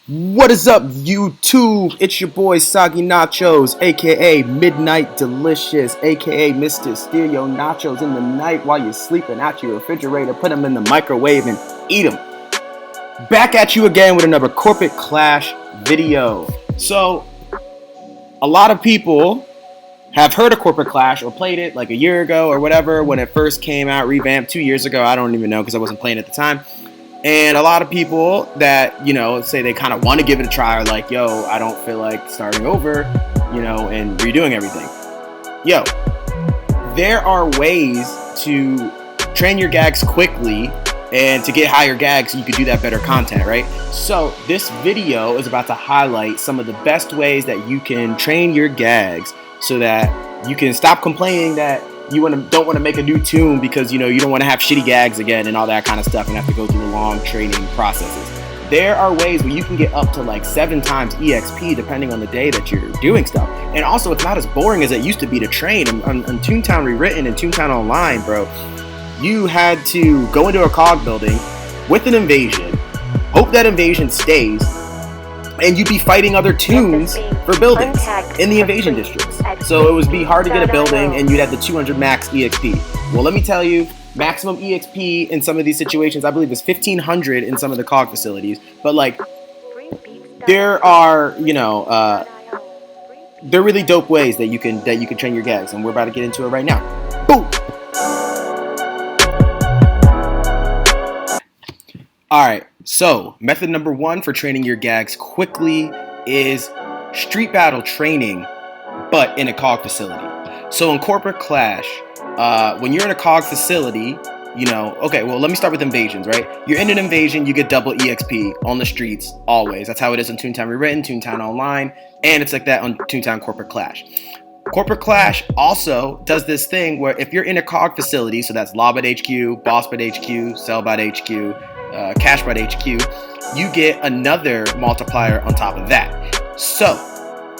What is up, YouTube? It's your boy Soggy Nachos, aka Midnight Delicious, aka Mr. Stereo Nachos in the night while you're sleeping out your refrigerator. Put them in the microwave and eat them. Back at you again with another Corporate Clash video. So, a lot of people have heard of Corporate Clash or played it like a year ago or whatever when it first came out, revamped 2 years ago. I don't even know because I wasn't playing at the time. And a lot of people that, say they kind of want to give it a try are like, yo, I don't feel like starting over, and redoing everything. Yo, there are ways to train your gags quickly and to get higher gags so you could do that better content, right? So this video is about to highlight some of the best ways that you can train your gags so that you can stop complaining that you don't want to make a new tune because you don't want to have shitty gags again and all that kind of stuff and have to go through the long training processes. There are ways where you can get up to like 7 times EXP depending on the day that you're doing stuff. And also, it's not as boring as it used to be to train. On Toontown Rewritten and Toontown Online, bro, you had to go into a cog building with an invasion, hope that invasion stays, and you'd be fighting other tunes for buildings in the invasion districts. So it would be hard to get a building and you'd have the 200 max EXP. Well, let me tell you, maximum EXP in some of these situations, I believe is 1500 in some of the cog facilities. But like, there are, they're really dope ways that you can train your gags, and we're about to get into it right now. Boom! Alright, so method number 1 for training your gags quickly is street battle training, but in a cog facility. So in Corporate Clash, when you're in a cog facility, let me start with invasions, right? You're in an invasion, you get double EXP on the streets, always. That's how it is in Toontown Rewritten, Toontown Online, and it's like that on Toontown Corporate Clash. Corporate Clash also does this thing where if you're in a cog facility, so that's Lobbot HQ, Bossbot HQ, Sellbot HQ, Cashbot HQ, you get another multiplier on top of that. So,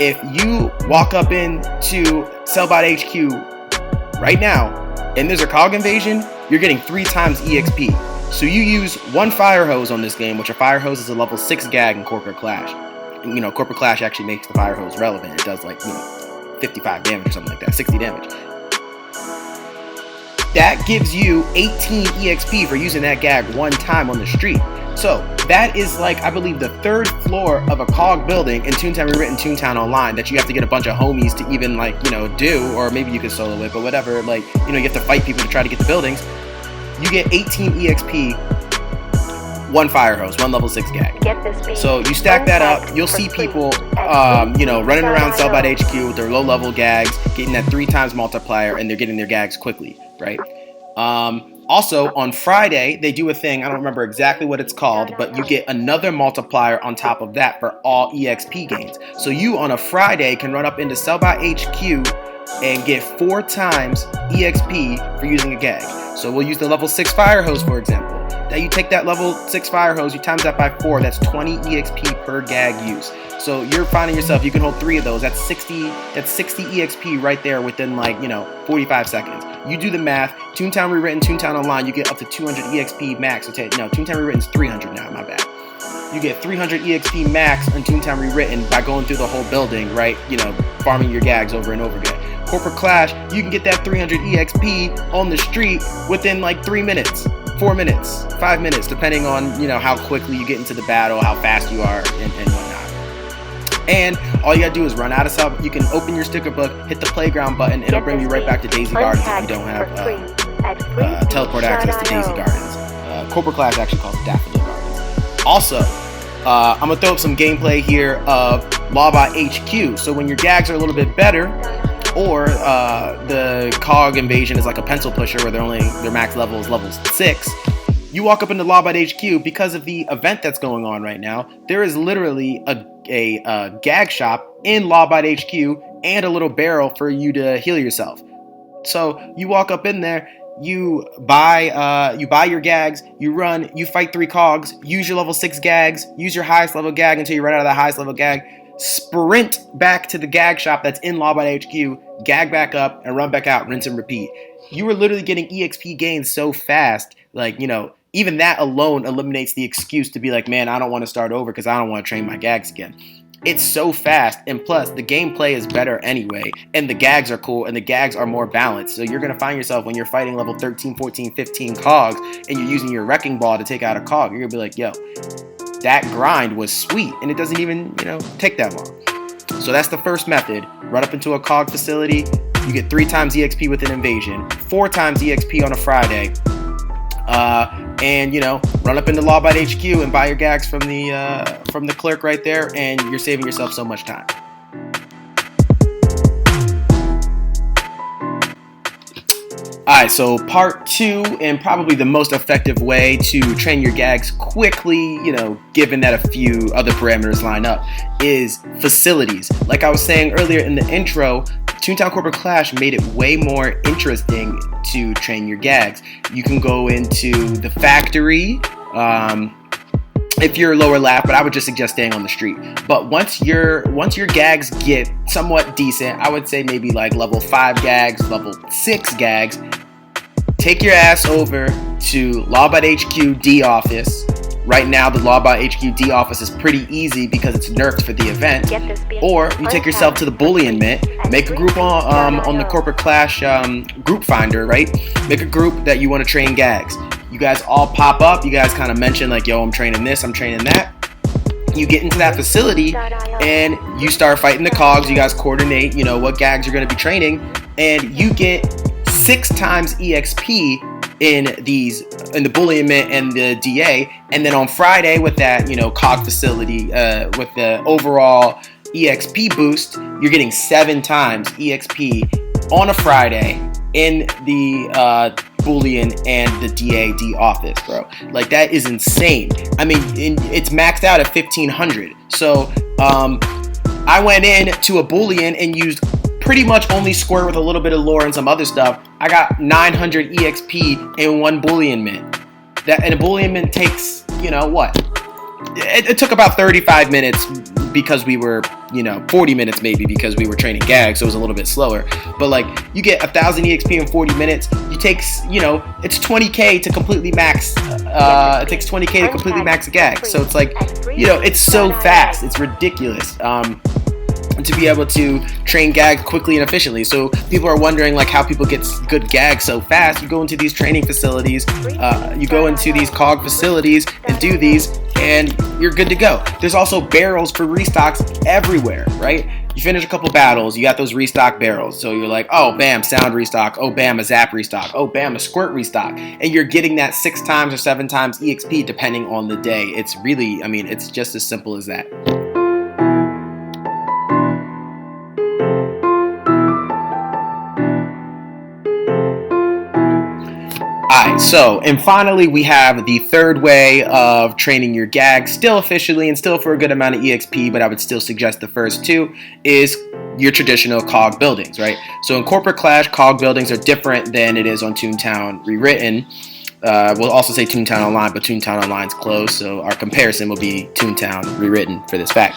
if you walk up into Sellbot HQ right now, and there's a cog invasion, you're getting 3 times EXP. So you use 1 fire hose on this game, which a fire hose is a level 6 gag in Corporate Clash. And, Corporate Clash actually makes the fire hose relevant. It does 55 damage or something like that, 60 damage. That gives you 18 EXP for using that gag 1 time on the street. So that is I believe the 3rd floor of a cog building in Toontown Rewritten, Toontown Online that you have to get a bunch of homies to even do, or maybe you could solo it, but whatever, you have to fight people to try to get the buildings. You get 18 EXP, 1 fire hose, 1 level 6 gag. So you stack that up, you'll see people, running around Sellbot HQ with their low level gags, getting that 3 times multiplier, and they're getting their gags quickly, right? Also, on Friday, they do a thing, I don't remember exactly what it's called, but you get another multiplier on top of that for all EXP gains. So you, on a Friday, can run up into Sellbot HQ and get 4 times EXP for using a gag. So we'll use the level 6 fire hose, for example. Now you take that level 6 fire hose, you times that by 4, that's 20 EXP per gag use. So you're finding yourself, you can hold 3 of those, that's 60 EXP right there within 45 seconds. You do the math, Toontown Rewritten, Toontown Online, you get up to 200 EXP max. Toontown Rewritten's 300 now, my bad. You get 300 EXP max on Toontown Rewritten by going through the whole building, right? Farming your gags over and over again. Corporate Clash, you can get that 300 EXP on the street within 3 minutes, 4 minutes, 5 minutes, depending on, how quickly you get into the battle, how fast you are, and whatnot. And all you gotta do is run out of sub. You can open your sticker book, hit the playground button, it'll bring you right back to Daisy Gardens if you don't have teleport access to Daisy Gardens. Corporate Clash actually called Daffodil Gardens. Also, I'm gonna throw up some gameplay here of Lobbot HQ. So when your gags are a little bit better, or the cog invasion is like a pencil pusher where their max level is level 6, you walk up into Lobbot HQ. Because of the event that's going on right now, there is literally a gag shop in Lobbot HQ and a little barrel for you to heal yourself. So you walk up in there, you buy your gags, you run, you fight 3 cogs, use your level 6 gags, use your highest level gag until you run out of the highest level gag, sprint back to the gag shop that's in Lobbot HQ, gag back up, and run back out, rinse and repeat. You were literally getting EXP gains so fast, even that alone eliminates the excuse to be like, man, I don't want to start over because I don't want to train my gags again. It's so fast, and plus the gameplay is better anyway, and the gags are cool, and the gags are more balanced. So you're going to find yourself when you're fighting level 13, 14, 15 cogs, and you're using your wrecking ball to take out a cog, you're going to be like, yo, that grind was sweet, and it doesn't even, take that long. So that's the first method. Run up into a cog facility, you get 3 times EXP with an invasion, 4 times EXP on a Friday, and run up into Lawbot HQ and buy your gags from the clerk right there, and you're saving yourself so much time. Alright, so part 2, and probably the most effective way to train your gags quickly, given that a few other parameters line up, is facilities. Like I was saying earlier in the intro, Toontown Corporate Clash made it way more interesting to train your gags. You can go into the factory if you're lower lap, but I would just suggest staying on the street. But once your gags get somewhat decent, I would say maybe like level 5 gags, level 6 gags, take your ass over to Lawbot HQ D office. Right now, the Lawbot HQ D office is pretty easy because it's nerfed for the event. Or you take yourself to the Bullion Mint, make a group on the Corporate Clash group finder, right? Make a group that you want to train gags. You guys all pop up. You guys kind of mention like, yo, I'm training this, I'm training that. You get into that facility and you start fighting the cogs. You guys coordinate, what gags you're going to be training, and you get 6 times EXP in the Bullion Mint and the DA, and then on Friday with that cog facility with the overall EXP boost, you're getting 7 times EXP on a Friday in the Bullion and the DAD office, bro. Like, that is insane. I mean, it's maxed out at 1500. So I went in to a Bullion and used pretty much only Squirt with a little bit of lore and some other stuff. I got 900 EXP in 1 Bullion Mint. And a Bullion Mint takes, what? It took about 35 minutes because we were, 40 minutes maybe because we were training gags, so it was a little bit slower. But like, you get 1000 EXP in 40 minutes. You takes, it's 20k to completely max. It takes 20k to completely max a gag. So it's like, it's so fast. It's ridiculous. To be able to train gags quickly and efficiently. So people are wondering like how people get good gags so fast. You go into these training facilities, you go into these cog facilities and do these, and you're good to go. There's also barrels for restocks everywhere, right? You finish a couple battles, you got those restock barrels. So you're like, oh, bam, sound restock. Oh, bam, a zap restock. Oh, bam, a squirt restock. And you're getting that 6 times or 7 times EXP depending on the day. It's really, it's just as simple as that. Alright, so, and finally we have the third way of training your gags, still efficiently and still for a good amount of EXP, but I would still suggest the first 2, is your traditional cog buildings, right? So in Corporate Clash, cog buildings are different than it is on Toontown Rewritten. We'll also say Toontown Online, but Toontown Online's closed, so our comparison will be Toontown Rewritten for this fact.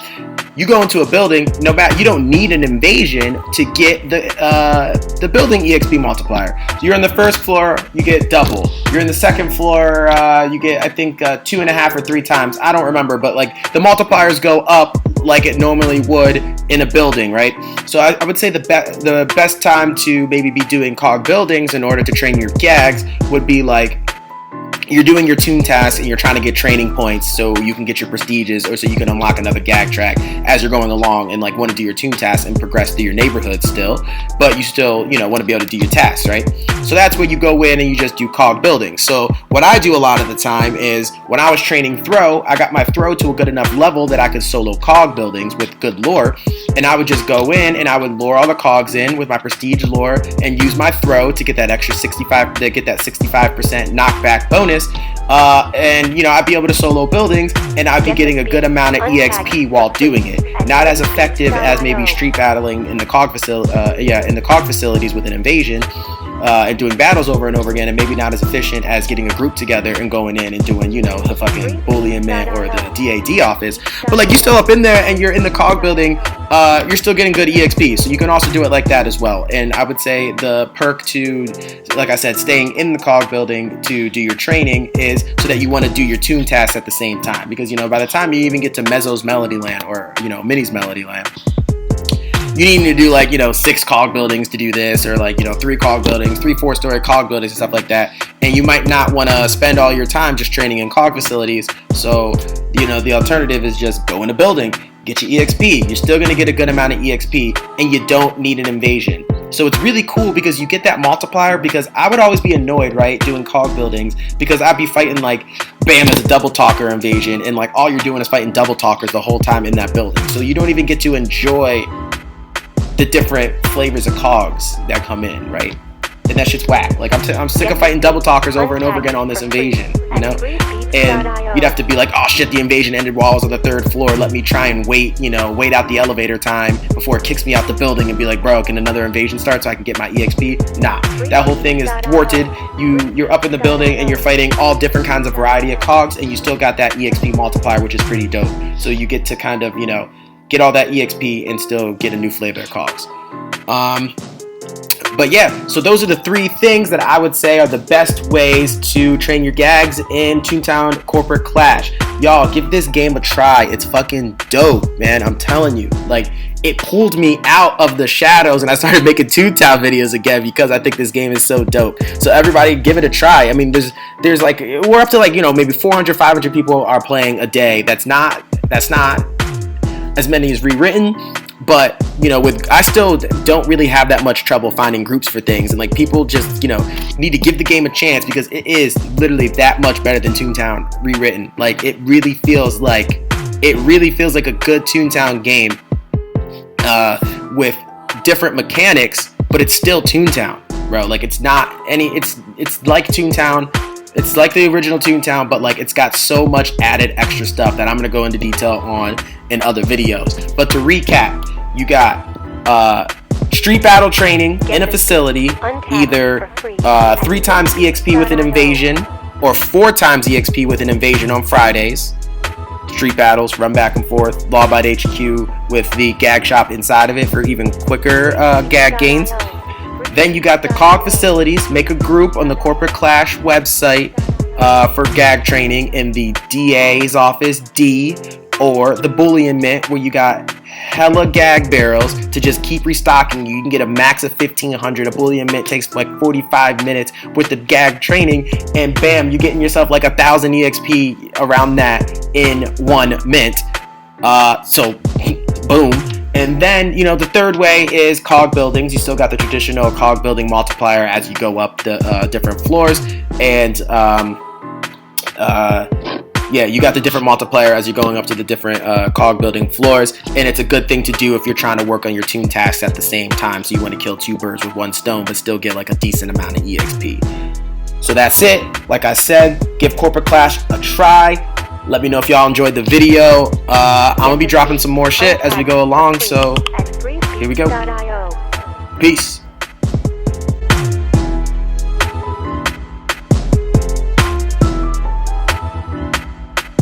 You go into a building, you don't need an invasion to get the building EXP multiplier. So you're on the first floor, you get double. You're in the second floor, you get, I think, 2.5 or 3 times. I don't remember, but like the multipliers go up like it normally would in a building, right? So I would say the best time to maybe be doing cog buildings in order to train your gags would be like, you're doing your toon tasks and you're trying to get training points so you can get your prestiges or so you can unlock another gag track as you're going along and like want to do your toon tasks and progress through your neighborhood still, but you still, want to be able to do your tasks, right? So that's where you go in and you just do cog building. So what I do a lot of the time is when I was training throw, I got my throw to a good enough level that I could solo cog buildings with good lore, and I would just go in and I would lure all the cogs in with my prestige lore and use my throw to get that extra 65% knockback bonus. And I'd be able to solo buildings and I'd be getting a good amount of EXP while doing it. Not as effective as maybe street battling in the cog facilities with an invasion, and doing battles over and over again, and maybe not as efficient as getting a group together and going in and doing, you know, the fucking Boolean Mint or the DAD office. But like, you're still up in there and you're in the cog building, you're still getting good EXP, so you can also do it like that as well. And I would say the perk to, like I said, staying in the cog building to do your training is so that you want to do your tune tasks at the same time, because, you know, by the time you even get to Mezzo's Melody Land or, you know, Minnie's Melody Land, you need to do like, you know, 6 cog buildings to do this, or like, you know, 3 cog buildings, 3 4-story cog buildings and stuff like that. And you might not want to spend all your time just training in cog facilities. So, you know, the alternative is just go in a building, get your EXP. You're still going to get a good amount of EXP, and you don't need an invasion. So it's really cool because you get that multiplier, because I would always be annoyed, right, doing cog buildings, because I'd be fighting like, bam, as a double talker invasion, and like all you're doing is fighting double talkers the whole time in that building. So you don't even get to enjoy the different flavors of cogs that come in, right? And that shit's whack. Like, I'm sick of fighting double talkers over and over again on this invasion, you know? And you'd have to be like, oh shit, the invasion ended while I was on the 3rd floor. Let me try and wait, you know, wait out the elevator time before it kicks me out the building, and be like, bro, can another invasion start so I can get my EXP? Nah, that whole thing is thwarted. You're up in the building and you're fighting all different kinds of variety of cogs, and you still got that EXP multiplier, which is pretty dope. So you get to kind of, you know, get all that EXP and still get a new flavor of cogs. But yeah, so those are the 3 things that I would say are the best ways to train your gags in Toontown Corporate Clash. Y'all, give this game a try. It's fucking dope, man. I'm telling you. Like, it pulled me out of the shadows, and I started making Toontown videos again because I think this game is so dope. So everybody, give it a try. I mean, there's like, we're up to like, you know, maybe 400, 500 people are playing a day. That's not as many as Rewritten. But, you know, I still don't really have that much trouble finding groups for things. And, like, people just, you know, need to give the game a chance, because it is literally that much better than Toontown Rewritten. Like, it really feels like a good Toontown game with different mechanics, but it's still Toontown, bro. Like, it's like Toontown. It's like the original Toontown, but like, it's got so much added extra stuff that I'm going to go into detail on in other videos. But to recap, you got street battle training in a facility, either 3 times EXP with an invasion or 4 times EXP with an invasion on Fridays. Street battles, run back and forth, Lawbite HQ with the gag shop inside of it for even quicker gag gains. Then you got the cog facilities. Make a group on the Corporate Clash website for gag training in the DA's office, D, or the Boolean Mint, where you got hella gag barrels to just keep restocking you. You can get a max of 1,500. A Boolean Mint takes like 45 minutes with the gag training, and bam, you're getting yourself like 1,000 EXP around that in 1 mint. So, boom. And then, you know, the third way is cog buildings. You still got the traditional cog building multiplier as you go up the different floors. And, yeah, you got the different multiplier as you're going up to the different cog building floors. And it's a good thing to do if you're trying to work on your tune tasks at the same time. So you want to kill 2 birds with 1 stone, but still get like a decent amount of EXP. So that's it. Like I said, give Corporate Clash a try. Let me know if y'all enjoyed the video. I'm going to be dropping some more shit as we go along, so here we go. Peace.